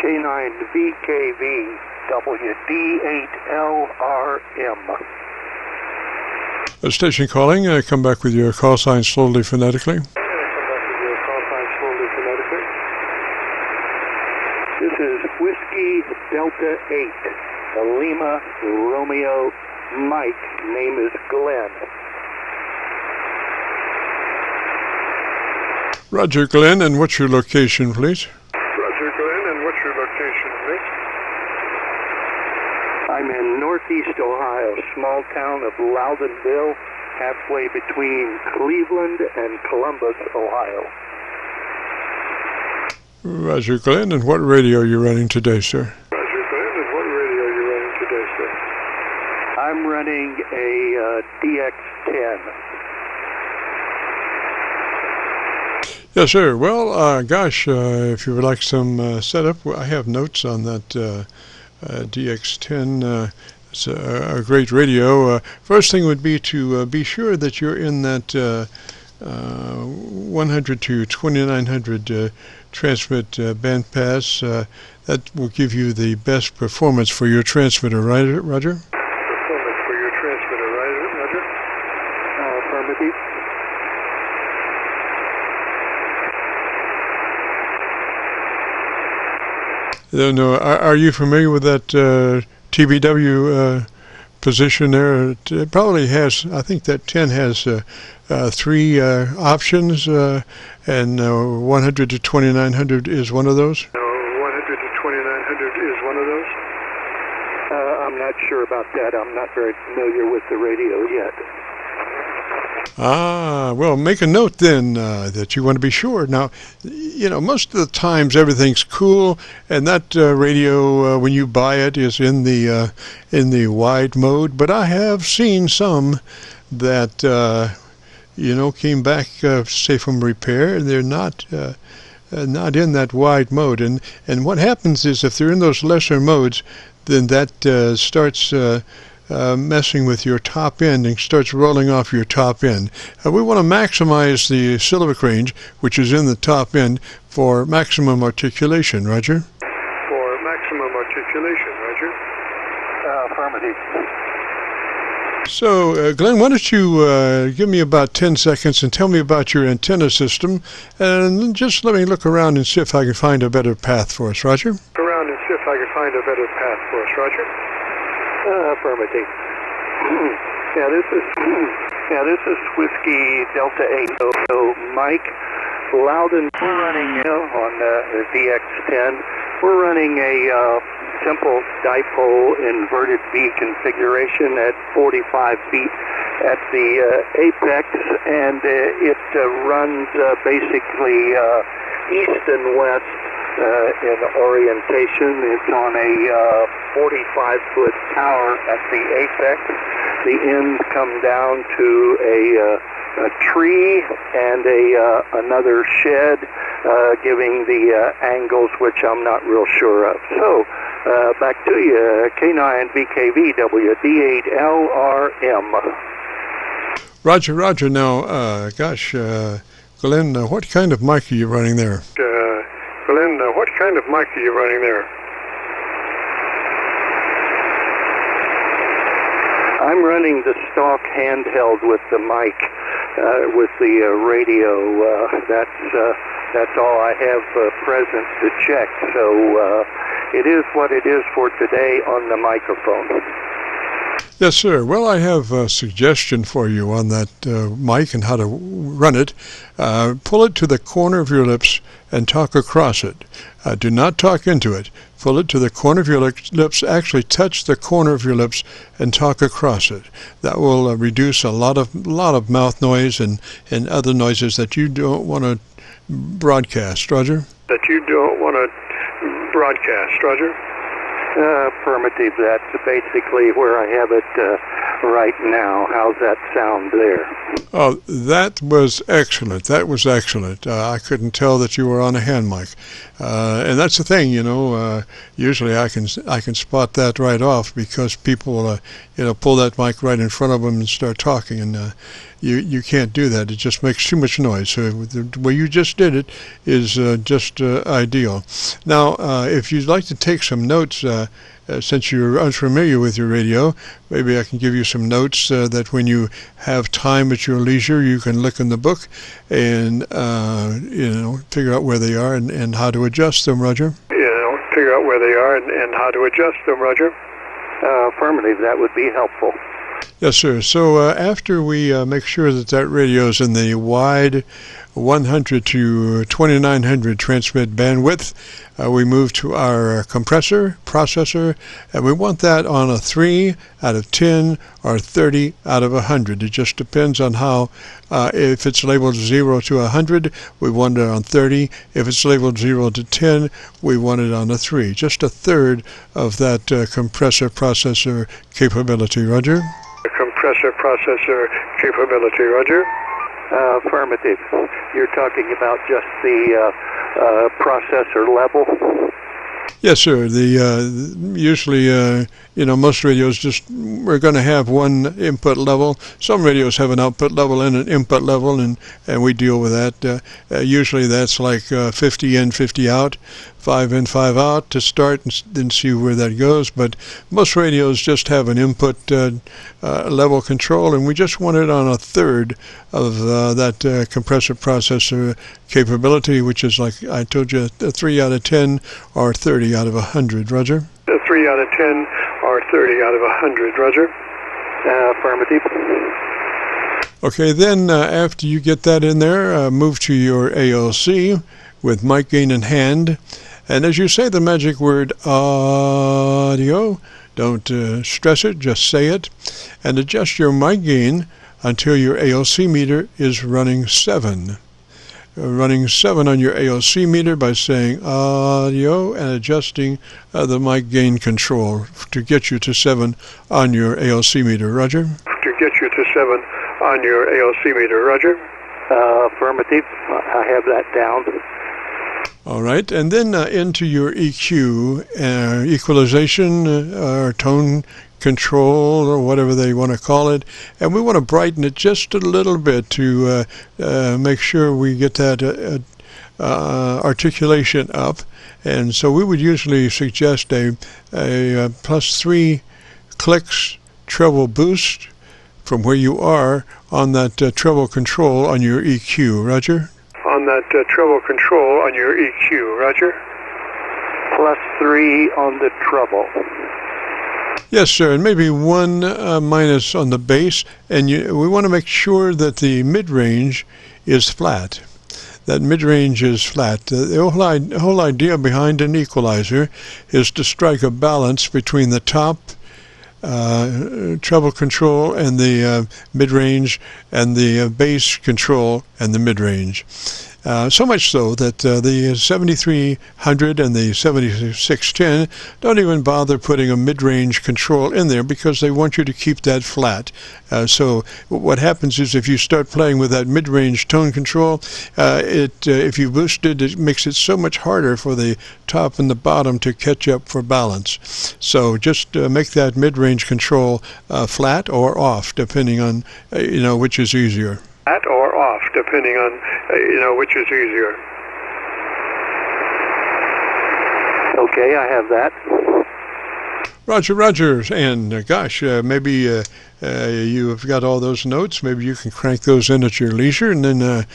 K9VKV WD8LRM. Station calling. Come back with your call sign slowly phonetically. This is Whiskey Delta 8, Lima Romeo Mike. Name is Glenn. Roger, Glenn, and what's your location, please? Roger, Glenn, and what's your location, please? I'm in northeast Ohio, small town of Loudonville, halfway between Cleveland and Columbus, Ohio. Roger, Glenn, and what radio are you running today, sir? Roger, Glenn, and what radio are you running today, sir? I'm running a DX-10. Yes, sir. Well, gosh, if you would like some setup, I have notes on that DX-10. It's a great radio. First thing would be to be sure that you're in that 100 to 2900 transmit bandpass. That will give you the best performance for your transmitter, right, Roger? Performance for your transmitter, right, Roger? Affirmative. No, are you familiar with that TBW position there? It probably has, I think that 10 has 3 options, and 100 to 2900 is one of those? 100 to 2900 is one of those? I'm not sure about that. I'm not very familiar with the radio yet. Ah, well, make a note then that you want to be sure. Now, you know, most of the times everything's cool, and that radio, when you buy it, is in the wide mode. But I have seen some that you know, came back say from repair, and they're not in that wide mode. And what happens is if they're in those lesser modes, then that starts messing with your top end and starts rolling off your top end. We want to maximize the Silvic range, which is in the top end, for maximum articulation. Roger? For maximum articulation, Roger? Affirmative. So, Glenn, why don't you give me about 10 seconds and tell me about your antenna system, and just let me look around and see if I can find a better path for us, Roger? Look around and see if I can find a better path for us, Roger? Affirmative. Yeah, this is Whiskey Delta 8. So Mike, Loudon, we're running on the DX-10. We're running a simple dipole inverted V configuration at 45 feet at the apex, and it runs basically east and west in orientation. It's on a 45-foot tower at the apex. The ends come down to a tree and another shed, giving the angles which I'm not real sure of. So, back to you, K9VKV WD8LRM. Roger, Roger. Now, gosh, Glenn, what kind of mic are you running there? Glenn, what kind of mic are you running there? I'm running the stock handheld with the mic, with the radio. That's all I have present to check. So it is what it is for today on the microphone. Yes, sir. Well, I have a suggestion for you on that mic and how to run it. Pull it to the corner of your lips and talk across it. Do not talk into it. Pull it to the corner of your lips, actually touch the corner of your lips and talk across it. That will reduce a lot of mouth noise and other noises that you don't want to broadcast. Roger? That you don't want to broadcast, Roger? Affirmative. That's basically where I have it right now. How's that sound there? Oh, that was excellent. That was excellent. I couldn't tell that you were on a hand mic, and that's the thing, you know. Usually, I can spot that right off because people, pull that mic right in front of them and start talking, and you can't do that. It just makes too much noise. So the way you just did it is just ideal. Now, if you'd like to take some notes. Since you're unfamiliar with your radio, maybe I can give you some notes that when you have time at your leisure, you can look in the book and, figure out where they are and how to adjust them, Roger. Figure out where they are and how to adjust them, Roger. Affirmative, that would be helpful. Yes, sir. So after we make sure that radio is in the wide 100 to 2900 transmit bandwidth, we move to our compressor processor, and we want that on a 3 out of 10 or 30 out of 100. It just depends on how, if it's labeled 0 to 100, we want it on 30. If it's labeled 0 to 10, we want it on a 3. Just a third of that compressor processor capability, Roger. Compressor processor capability, Roger. Affirmative. You're talking about just the processor level? Yes, sir. Usually, most radios we're going to have one input level. Some radios have an output level and an input level, and we deal with that. Usually that's like 50 in, 50 out, 5 in, 5 out to start, and then see where that goes. But most radios just have an input level control, and we just want it on a third of that compressor processor capability, which is, like I told you, a 3 out of 10 or 30 out of 100, Roger. 3 out of 10 or 30 out of 100, Roger. Affirmative. Okay, then after you get that in there, move to your ALC with mic gain in hand. And as you say the magic word audio, don't stress it, just say it, and adjust your mic gain until your ALC meter is running 7. Running 7 on your ALC meter by saying audio and adjusting the mic gain control to get you to 7 on your ALC meter, Roger. To get you to 7 on your ALC meter, Roger. Affirmative. I have that down. All right, and then into your EQ, equalization or tone control or whatever they want to call it, and we want to brighten it just a little bit to make sure we get that articulation up. And so we would usually suggest a +3 clicks treble boost from where you are on that treble control on your EQ, Roger. On that treble control on your EQ, Roger. +3 on the treble. Yes, sir, and maybe 1 minus on the bass, and we want to make sure that the mid-range is flat. That mid-range is flat. The whole idea behind an equalizer is to strike a balance between the top treble control and the mid-range, and the bass control and the mid-range. So much so that the 7300 and the 7610 don't even bother putting a mid-range control in there because they want you to keep that flat. So what happens is if you start playing with that mid-range tone control, if you boost it, it makes it so much harder for the top and the bottom to catch up for balance. So just make that mid-range control flat or off, depending on which is easier. Flat or off, depending on which is easier. Okay, I have that. Roger, and gosh, maybe you've got all those notes. Maybe you can crank those in at your leisure, and then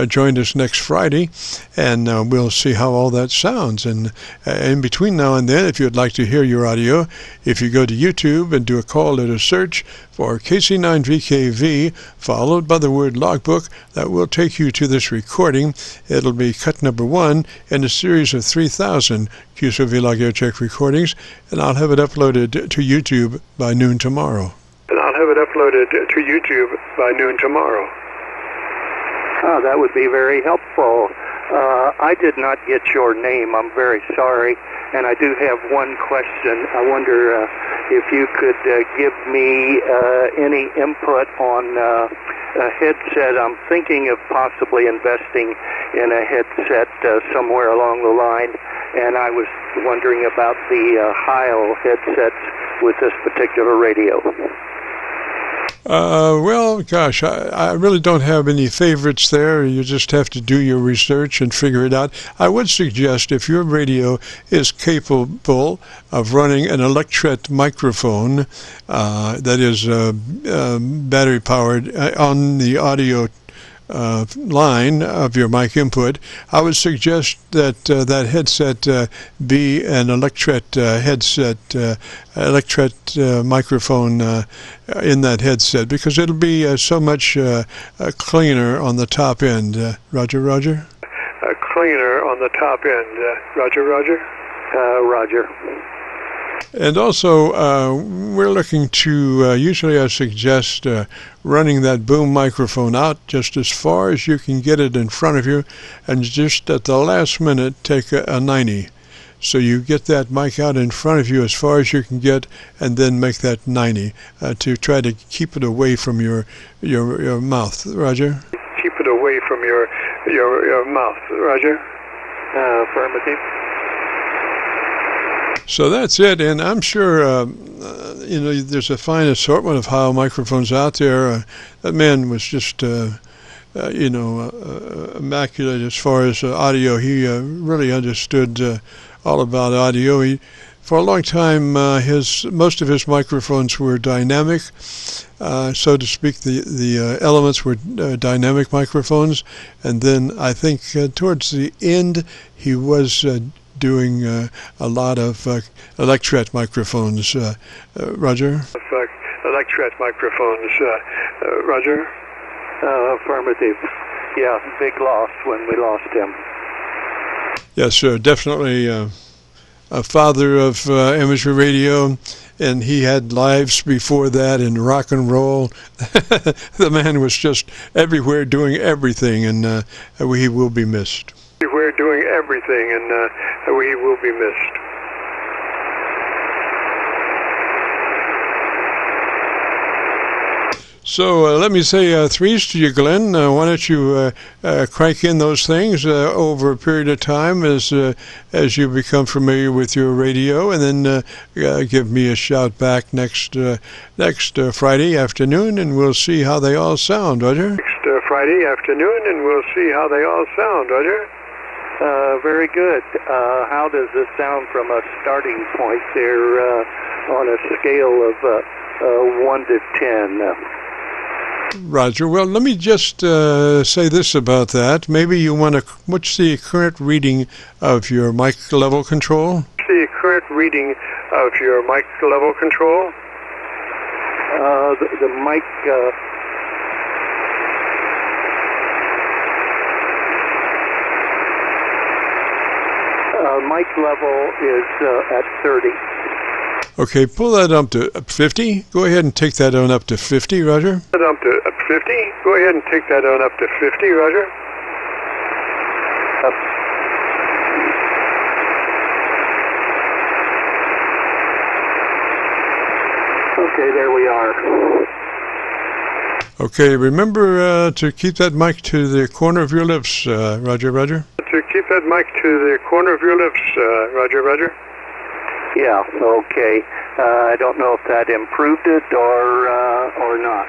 join us next Friday, and we'll see how all that sounds. And in between now and then, if you'd like to hear your audio, if you go to YouTube and do a call letter search for KC9VKV, followed by the word logbook, that will take you to this recording. It'll be cut number 1 in a series of 3,000 Qso-Vlog air check recordings, and I'll have it uploaded to YouTube by noon tomorrow. Oh, that would be very helpful. I did not get your name. I'm very sorry. And I do have one question. I wonder if you could give me any input on a headset. I'm thinking of possibly investing in a headset somewhere along the line, and I was wondering about the Heil headsets with this particular radio. Well, gosh, I really don't have any favorites there. You just have to do your research and figure it out. I would suggest if your radio is capable of running an electret microphone that is battery powered on the audio line of your mic input, I would suggest that that headset be an electret headset, electret microphone in that headset, because it'll be so much cleaner on the top end. Roger, Roger? Cleaner on the top end. Roger, Roger? Roger. And also, we're looking to, usually I suggest running that boom microphone out just as far as you can get it in front of you, and just at the last minute take a 90. So you get that mic out in front of you as far as you can get, and then make that 90 to try to keep it away from your mouth. Roger? Keep it away from your mouth. Roger? Affirmative. So that's it, and I'm sure there's a fine assortment of Heil microphones out there. That man was just immaculate as far as audio. He really understood all about audio. For a long time, most of his microphones were dynamic, so to speak. The elements were dynamic microphones, and then I think towards the end he was doing a lot of electret microphones. Roger? Electret microphones. Roger? Affirmative. Yeah, big loss when we lost him. Yes, sir. Definitely a father of amateur radio, and he had lives before that in rock and roll. The man was just everywhere doing everything, and he will be missed. We're doing everything, and we will be missed. So let me say threes to you, Glenn. Why don't you crank in those things over a period of time as you become familiar with your radio, and then give me a shout back next Friday afternoon, and we'll see how they all sound, Roger? Next Friday afternoon, and we'll see how they all sound, Roger? Very good. How does this sound from a starting point there on a scale of 1 to 10? Roger. Well, let me just say this about that. Maybe you want to, what's the current reading of your mic level control? What's the current reading of your mic level control? The mic... mic level is at 30. Okay, pull that up to 50. Go ahead and take that on up to 50, Roger. Up to 50. Go ahead and take that on up to 50, Roger. Okay, there we are. Okay, remember to keep that mic to the corner of your lips, Roger, Roger. To keep that mic to the corner of your lips, Roger, Roger. Yeah, okay. I don't know if that improved it or not.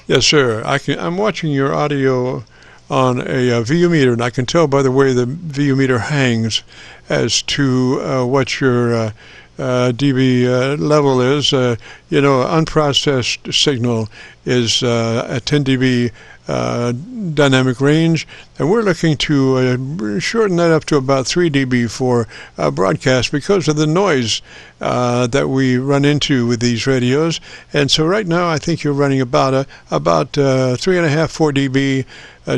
Yes, sir. I'm watching your audio on a VU meter, and I can tell by the way the VU meter hangs as to what your dB level is. Unprocessed signal is a 10 dB dynamic range, and we're looking to shorten that up to about 3 dB for broadcast because of the noise that we run into with these radios. And so right now I think you're running about 3.5, 4 dB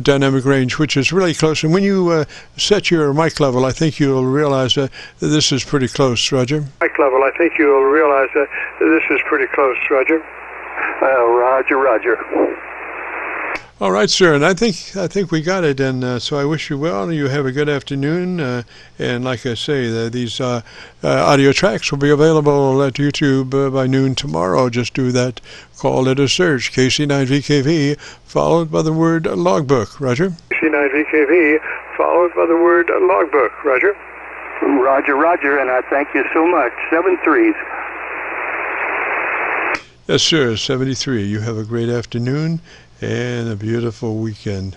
dynamic range, which is really close. And when you set your mic level, I think you'll realize that this is pretty close, Roger. Mic level, I think you'll realize that this is pretty close, Roger. Roger, Roger. All right, sir, and I think we got it, and so I wish you well. You have a good afternoon, and like I say, these audio tracks will be available at YouTube by noon tomorrow. Just do that, call it a search, KC9VKV, followed by the word logbook. Roger? KC9VKV, followed by the word logbook. Roger? Roger, roger, and I thank you so much. 7-3s. Yes, sir, 73. You have a great afternoon and a beautiful weekend.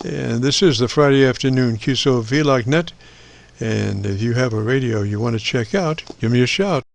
And this is the Friday afternoon Qso-Vlog net. And if you have a radio you want to check out, give me a shout.